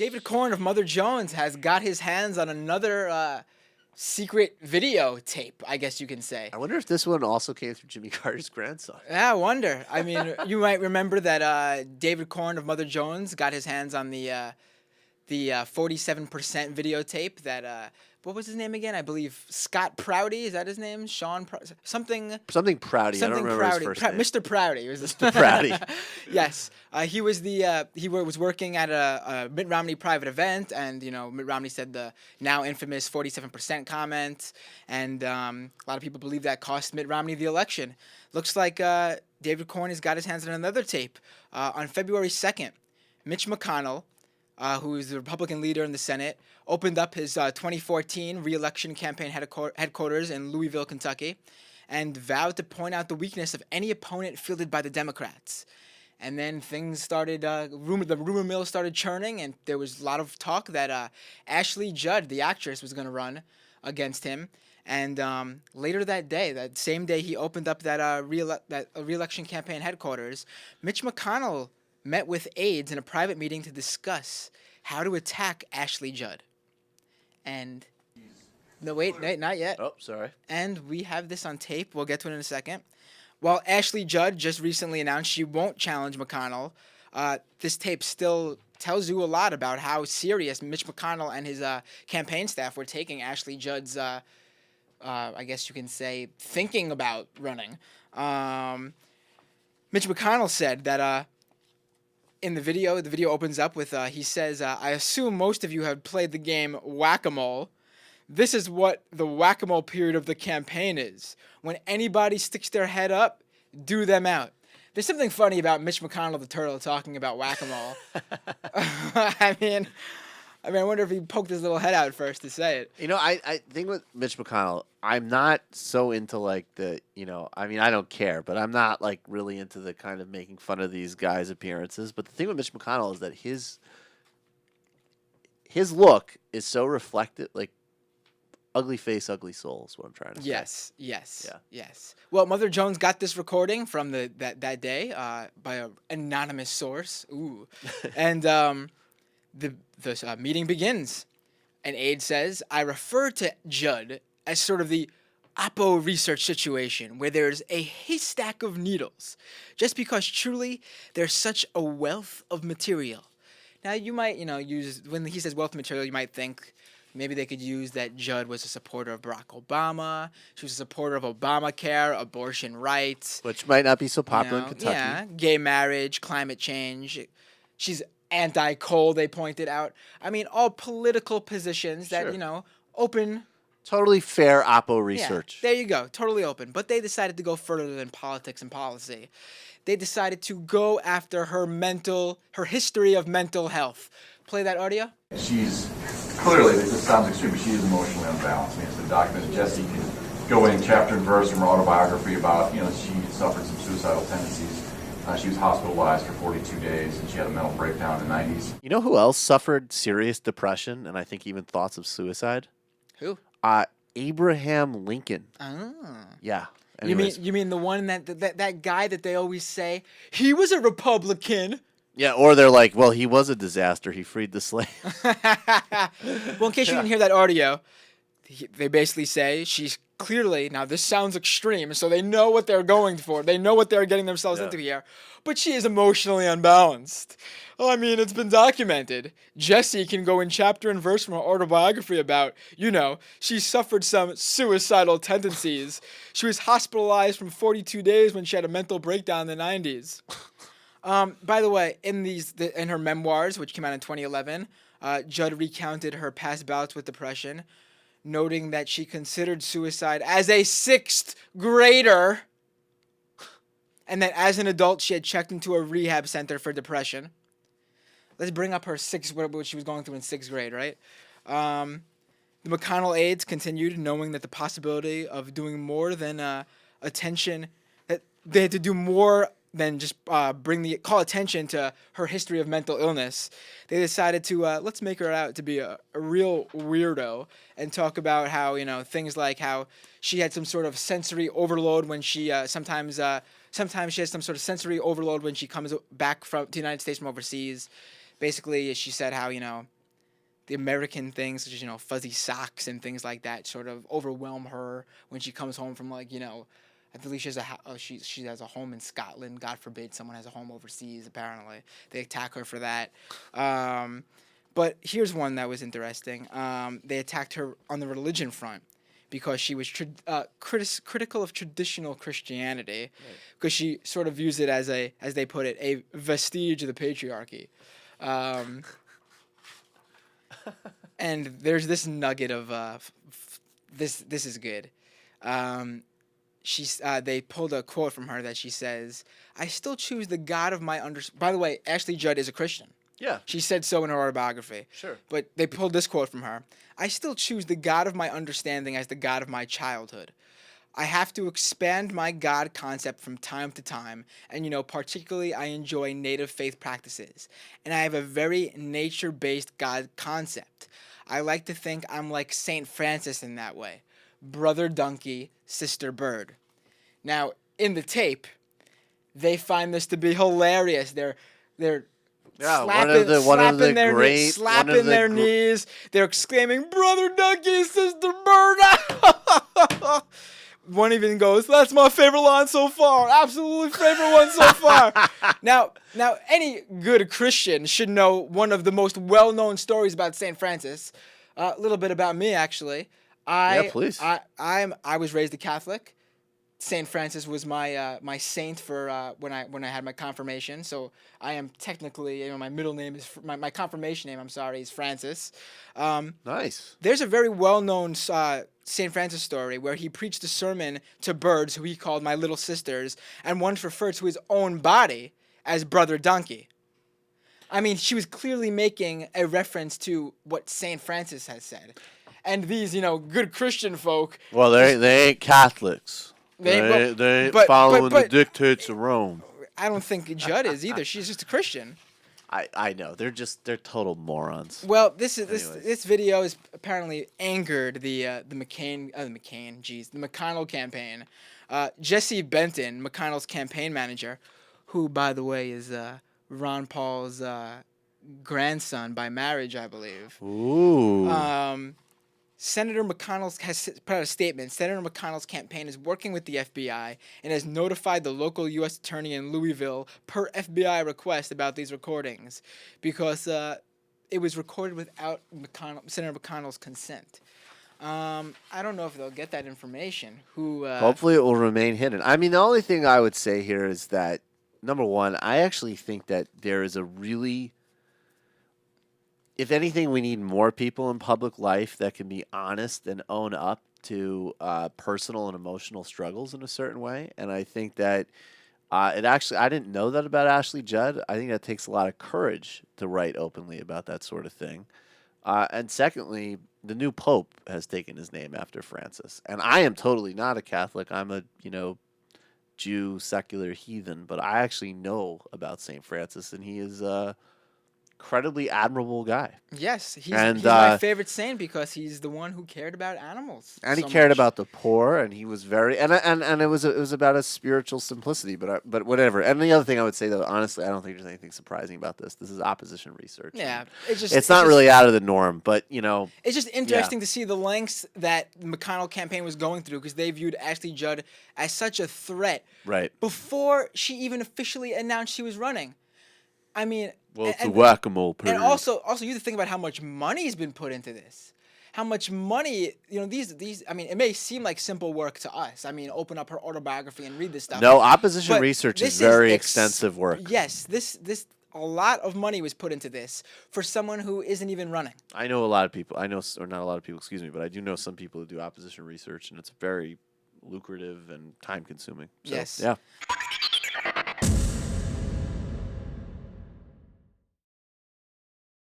David Corn of Mother Jones has got his hands on another secret videotape, I guess you can say. I wonder if this one also came through Jimmy Carter's grandson. Yeah, I wonder. I mean, you might remember that David Corn of Mother Jones got his hands on the 47% videotape that what was his name again? I believe Scott Prouty. Is that his name? Something Prouty. I don't remember Prouty. his first name. Mr. Prouty. Mr. Prouty. Yes, he was was working at a Mitt Romney private event, and Mitt Romney said the now infamous 47% comment, and a lot of people believe that cost Mitt Romney the election. Looks like David Corn has got his hands on another tape. On February 2nd, Mitch McConnell, who is the Republican leader in the Senate, opened up his 2014 re-election campaign headquarters in Louisville, Kentucky, and vowed to point out the weakness of any opponent fielded by the Democrats. And then things started, the rumor mill started churning, and there was a lot of talk that Ashley Judd, the actress, was going to run against him. And later that day, that same day he opened up that re-election campaign headquarters, Mitch McConnell met with aides in a private meeting to discuss how to attack Ashley Judd. And no, wait, not yet. Oh, sorry. And we have this on tape. We'll get to it in a second. While Ashley Judd just recently announced she won't challenge McConnell, this tape still tells you a lot about how serious Mitch McConnell and his campaign staff were taking Ashley Judd's, I guess you can say, thinking about running. Mitch McConnell said that in the video opens up with, he says, I assume most of you have played the game Whack-A-Mole. This is what the whack-a-mole period of the campaign is. When anybody sticks their head up, do them out. There's something funny about Mitch McConnell the turtle talking about whack-a-mole. I wonder if he poked his little head out first to say it. I think with Mitch McConnell, I'm not so into like I don't care, but I'm not like really into the kind of making fun of these guys' appearances. But the thing with Mitch McConnell is that his look is so reflective, like ugly face, ugly soul is what I'm trying to say. Yes. Well, Mother Jones got this recording from that day by an anonymous source. Ooh. And the meeting begins. An aide says, I refer to Judd as sort of the Oppo research situation where there's a haystack of needles, just because truly there's such a wealth of material. Now, you might, use, when he says wealth of material, you might think maybe they could use that Judd was a supporter of Barack Obama. She was a supporter of Obamacare, abortion rights. Which might not be so popular in Kentucky. Yeah, gay marriage, climate change. She's anti-coal, they pointed out. I mean, all political positions that, open. Totally fair Oppo research. Yeah, there you go. Totally open. But they decided to go further than politics and policy. They decided to go after her history of mental health. Play that audio. She's clearly, this sounds extreme, but she is emotionally unbalanced. It's a document that Jesse can go in chapter and verse from her autobiography about, she suffered some suicidal tendencies. She was hospitalized for 42 days, and she had a mental breakdown in the 90s. You know who else suffered serious depression and I think even thoughts of suicide? Who? Abraham Lincoln. Oh. Yeah. Anyways. You mean the one that guy that they always say, he was a Republican? Yeah, or they're like, well, he was a disaster. He freed the slaves. Well, in case you didn't hear that audio, they basically say she's clearly, now this sounds extreme, so they know what they're going for. They know what they're getting themselves into here. But she is emotionally unbalanced. I mean, it's been documented. Jesse can go in chapter and verse from her autobiography about, she suffered some suicidal tendencies. She was hospitalized for 42 days when she had a mental breakdown in the 90s. By the way, in her memoirs, which came out in 2011, Judd recounted her past bouts with depression, noting that she considered suicide as a 6th grader, and that as an adult she had checked into a rehab center for depression. Let's bring up her what she was going through in 6th grade, right? The McConnell aides continued, knowing that the possibility of doing more than attention, that they had to do more than just call attention to her history of mental illness. They decided to let's make her out to be a real weirdo and talk about how things like how she had some sort of sensory overload when she sometimes she has some sort of sensory overload when she comes back to the United States from overseas. basically she said how the American things, such as fuzzy socks and things like that, sort of overwhelm her when she comes home from I believe she has a home in Scotland. God forbid someone has a home overseas. Apparently, they attack her for that. But here's one that was interesting. They attacked her on the religion front because she was critical of traditional Christianity, because she sort of views it as as they put it, a vestige of the patriarchy. And there's this nugget of this is good. They pulled a quote from her that she says, "I still choose the God of my By the way, Ashley Judd is a Christian. Yeah. She said so in her autobiography. Sure. But they pulled this quote from her. "I still choose the God of my understanding as the God of my childhood. I have to expand my God concept from time to time, and particularly I enjoy native faith practices, and I have a very nature-based God concept. I like to think I'm like Saint Francis in that way. Brother donkey, sister bird." Now, in the tape, they find this to be hilarious. They're slapping their knees. They're exclaiming, "Brother donkey, sister bird." One even goes, "That's my favorite line so far. Absolutely favorite one so far." Now, any good Christian should know one of the most well-known stories about Saint Francis. A little bit about me, actually. Please. I was raised a Catholic. Saint Francis was my saint for when I had my confirmation. So I am technically, my middle name is my confirmation name. I'm sorry, is Francis. Nice. There's a very well-known Saint Francis story where he preached a sermon to birds who he called my little sisters, and once referred to his own body as Brother Donkey. I mean, she was clearly making a reference to what Saint Francis has said, and these good Christian folk. Well, they ain't Catholics. They ain't following the dictates of Rome. I don't think Judd is either. She's just a Christian. I know. They're total morons. Well, this video is apparently angered the McConnell campaign. Jesse Benton, McConnell's campaign manager, who by the way is Ron Paul's grandson by marriage, I believe. Ooh. Senator McConnell has put out a statement. Senator McConnell's campaign is working with the FBI and has notified the local U.S. attorney in Louisville per FBI request about these recordings because it was recorded without Senator McConnell's consent. I don't know if they'll get that information. Hopefully it will remain hidden. I mean, the only thing I would say here is that, number one, I actually think that there is a really... If anything, we need more people in public life that can be honest and own up to personal and emotional struggles in a certain way. And I think that I didn't know that about Ashley Judd. I think that takes a lot of courage to write openly about that sort of thing. And secondly, the new Pope has taken his name after Francis. And I am totally not a Catholic. I'm a, Jew, secular heathen. But I actually know about St. Francis, and he is... incredibly admirable guy. Yes, he's my favorite saint because he's the one who cared about animals. And he cared about the poor, and he was very and it was about a spiritual simplicity. But whatever. And the other thing I would say, though, honestly, I don't think there's anything surprising about this. This is opposition research. Yeah, it's not really out of the norm, but it's just interesting to see the lengths that the McConnell campaign was going through because they viewed Ashley Judd as such a threat. Right. Before she even officially announced she was running. I mean, well, it's a whack-a-mole period. And also you have to think about how much money has been put into this. How much money, these. I mean, it may seem like simple work to us. I mean, open up her autobiography and read this stuff. No, opposition research is very extensive work. Yes, a lot of money was put into this for someone who isn't even running. I know a lot of people. Or not a lot of people. Excuse me, but I do know some people who do opposition research, and it's very lucrative and time-consuming. So, yes. Yeah.